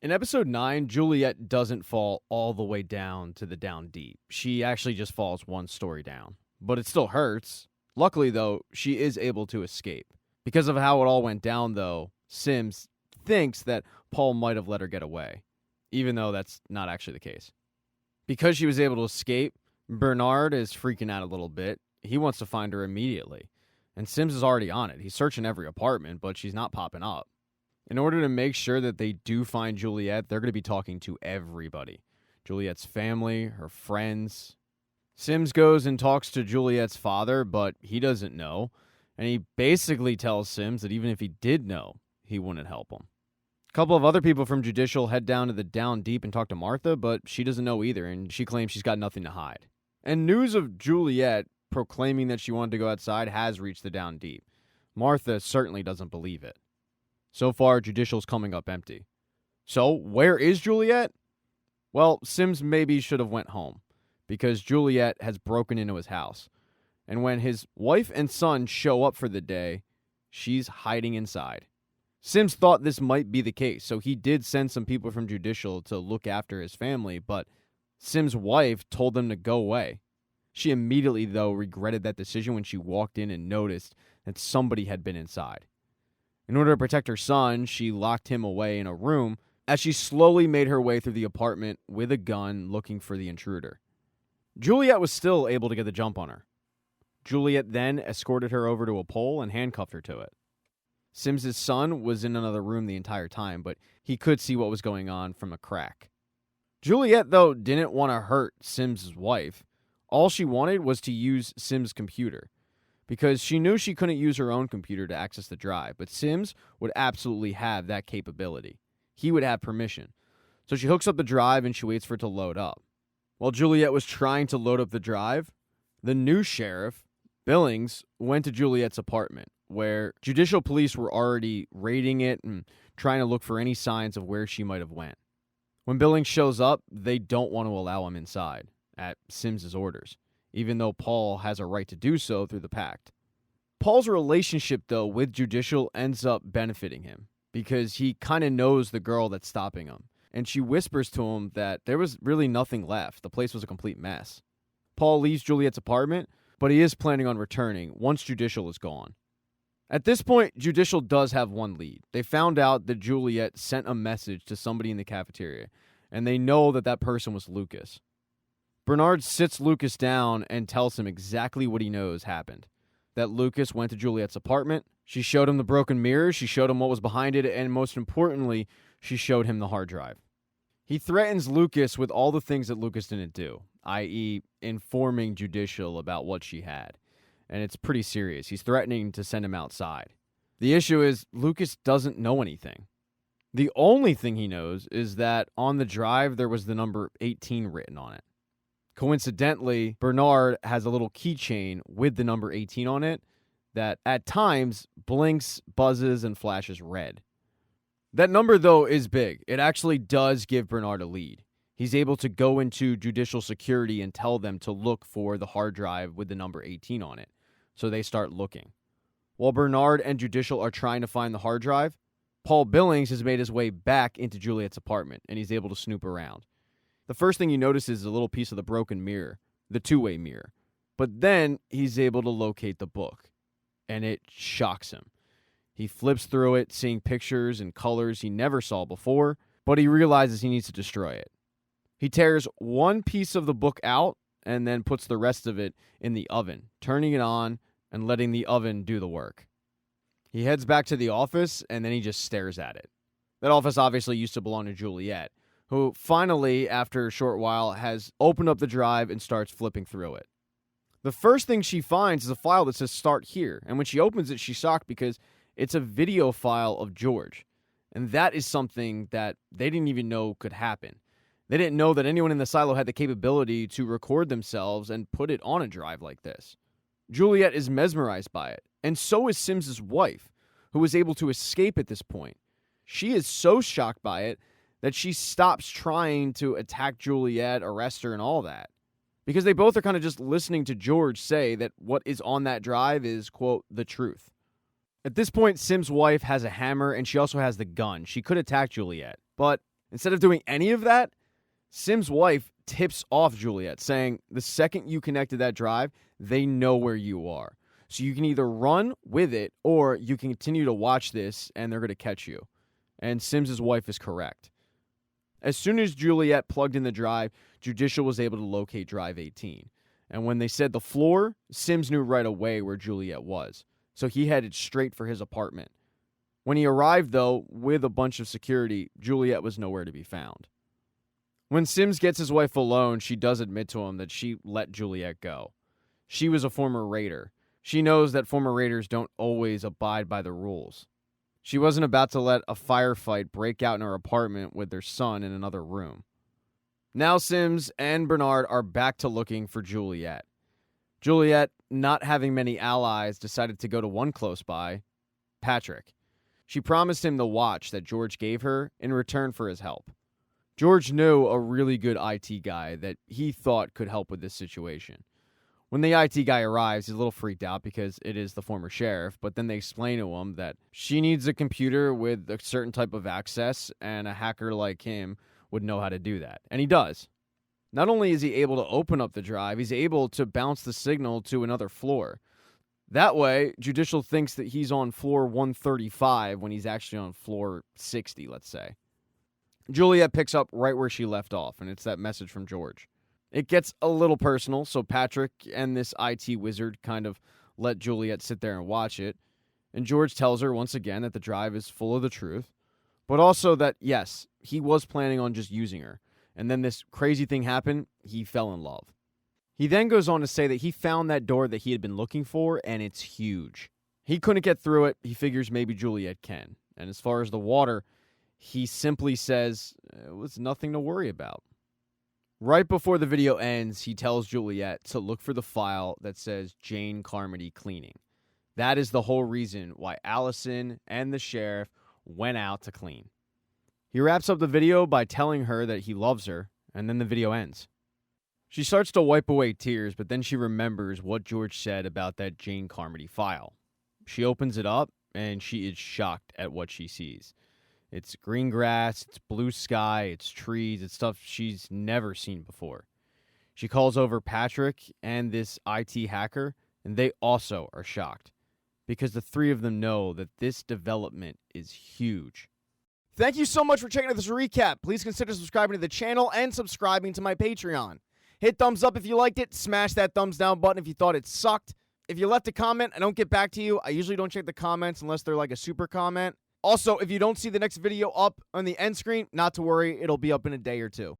In episode 9, Juliet doesn't fall all the way down to the down deep. She actually just falls one story down. But it still hurts. Luckily, though, she is able to escape. Because of how it all went down, though, Sims thinks that Paul might have let her get away, even though that's not actually the case. Because she was able to escape, Bernard is freaking out a little bit. He wants to find her immediately. And Sims is already on it. He's searching every apartment, but she's not popping up. In order to make sure that they do find Juliet, they're going to be talking to everybody. Juliet's family, her friends. Sims goes and talks to Juliet's father, but he doesn't know. And he basically tells Sims that even if he did know, he wouldn't help him. A couple of other people from Judicial head down to the down deep and talk to Martha, but she doesn't know either, and she claims she's got nothing to hide. And news of Juliet proclaiming that she wanted to go outside has reached the down deep. Martha certainly doesn't believe it. So far, Judicial's coming up empty. So, where is Juliet? Well, Sims maybe should have went home, because Juliet has broken into his house. And when his wife and son show up for the day, she's hiding inside. Sims thought this might be the case, so he did send some people from Judicial to look after his family, but Sims' wife told them to go away. She immediately, though, regretted that decision when she walked in and noticed that somebody had been inside. In order to protect her son, she locked him away in a room as she slowly made her way through the apartment with a gun looking for the intruder. Juliet was still able to get the jump on her. Juliet then escorted her over to a pole and handcuffed her to it. Sims' son was in another room the entire time, but he could see what was going on from a crack. Juliet, though, didn't want to hurt Sims' wife. All she wanted was to use Sims' computer, because she knew she couldn't use her own computer to access the drive, but Sims would absolutely have that capability. He would have permission. So she hooks up the drive and she waits for it to load up. While Juliet was trying to load up the drive, the new sheriff, Billings, went to Juliet's apartment, where Judicial police were already raiding it and trying to look for any signs of where she might have went. When Billings shows up, they don't want to allow him inside, at Sims' orders, even though Paul has a right to do so through the pact. Paul's relationship, though, with Judicial ends up benefiting him, because he kind of knows the girl that's stopping him, and she whispers to him that there was really nothing left. The place was a complete mess. Paul leaves Juliet's apartment, but he is planning on returning once Judicial is gone. At this point, Judicial does have one lead. They found out that Juliet sent a message to somebody in the cafeteria, and they know that that person was Lucas. Bernard sits Lucas down and tells him exactly what he knows happened. That Lucas went to Juliet's apartment, she showed him the broken mirror, she showed him what was behind it, and most importantly, she showed him the hard drive. He threatens Lucas with all the things that Lucas didn't do, i.e. informing Judicial about what she had. And it's pretty serious. He's threatening to send him outside. The issue is, Lucas doesn't know anything. The only thing he knows is that on the drive there was the number 18 written on it. Coincidentally, Bernard has a little keychain with the number 18 on it that at times blinks, buzzes, and flashes red. That number, though, is big. It actually does give Bernard a lead. He's able to go into Judicial security and tell them to look for the hard drive with the number 18 on it. So they start looking. While Bernard and Judicial are trying to find the hard drive, Paul Billings has made his way back into Juliet's apartment, and he's able to snoop around. The first thing you notice is a little piece of the broken mirror, the two-way mirror. But then he's able to locate the book, and it shocks him. He flips through it, seeing pictures and colors he never saw before, but he realizes he needs to destroy it. He tears one piece of the book out and then puts the rest of it in the oven, turning it on and letting the oven do the work. He heads back to the office, and then he just stares at it. That office obviously used to belong to Juliet, who finally, after a short while, has opened up the drive and starts flipping through it. The first thing she finds is a file that says "Start Here," and when she opens it, she's shocked because it's a video file of George, and that is something that they didn't even know could happen. They didn't know that anyone in the silo had the capability to record themselves and put it on a drive like this. Juliet is mesmerized by it, and so is Sims's wife, who was able to escape at this point. She is so shocked by it that she stops trying to attack Juliet, arrest her, and all that. Because they both are kind of just listening to George say that what is on that drive is, quote, the truth. At this point, Sim's wife has a hammer, and she also has the gun. She could attack Juliet, but Instead of doing any of that, Sim's wife tips off Juliet, saying the second you connected that drive, they know where you are. So you can either run with it or you can continue to watch this and they're going to catch you. And Sim's wife is correct. As soon as Juliet plugged in the drive, Judicial was able to locate Drive 18. And when they said the floor, Sims knew right away where Juliet was. So he headed straight for his apartment. When he arrived, though, with a bunch of security, Juliet was nowhere to be found. When Sims gets his wife alone, she does admit to him that she let Juliet go. She was a former raider. She knows that former raiders don't always abide by the rules. She wasn't about to let a firefight break out in her apartment with their son in another room. Now Sims and Bernard are back to looking for Juliet. Juliet, not having many allies, decided to go to one close by, Patrick. She promised him the watch that George gave her in return for his help. George knew a really good IT guy that he thought could help with this situation. When the IT guy arrives, he's a little freaked out because it is the former sheriff, but then they explain to him that she needs a computer with a certain type of access, and a hacker like him would know how to do that. And he does. Not only is he able to open up the drive, he's able to bounce the signal to another floor. That way, Judicial thinks that he's on floor 135 when he's actually on floor 60, let's say. Juliet picks up right where she left off, and it's that message from George. It gets a little personal, so Patrick and this IT wizard kind of let Juliet sit there and watch it. And George tells her once again that the drive is full of the truth, but also that, yes, he was planning on just using her. And then this crazy thing happened, he fell in love. He then goes on to say that he found that door that he had been looking for, and it's huge. He couldn't get through it. He figures maybe Juliet can. And as far as the water, he simply says it was nothing to worry about. Right before the video ends, he tells Juliet to look for the file that says Jane Carmody cleaning. That is the whole reason why Allison and the sheriff went out to clean. He wraps up the video by telling her that he loves her, and then the video ends. She starts to wipe away tears, but then she remembers what George said about that Jane Carmody file. She opens it up, and she is shocked at what she sees. It's green grass, it's blue sky, it's trees, it's stuff she's never seen before. She calls over Patrick and this IT hacker, and they also are shocked because the three of them know that this development is huge. Thank you so much for checking out this recap. Please consider subscribing to the channel and subscribing to my Patreon. Hit thumbs up if you liked it. Smash that thumbs down button if you thought it sucked. If you left a comment, I don't get back to you. I usually don't check the comments unless they're like a super comment. Also, if you don't see the next video up on the end screen, not to worry, it'll be up in a day or two.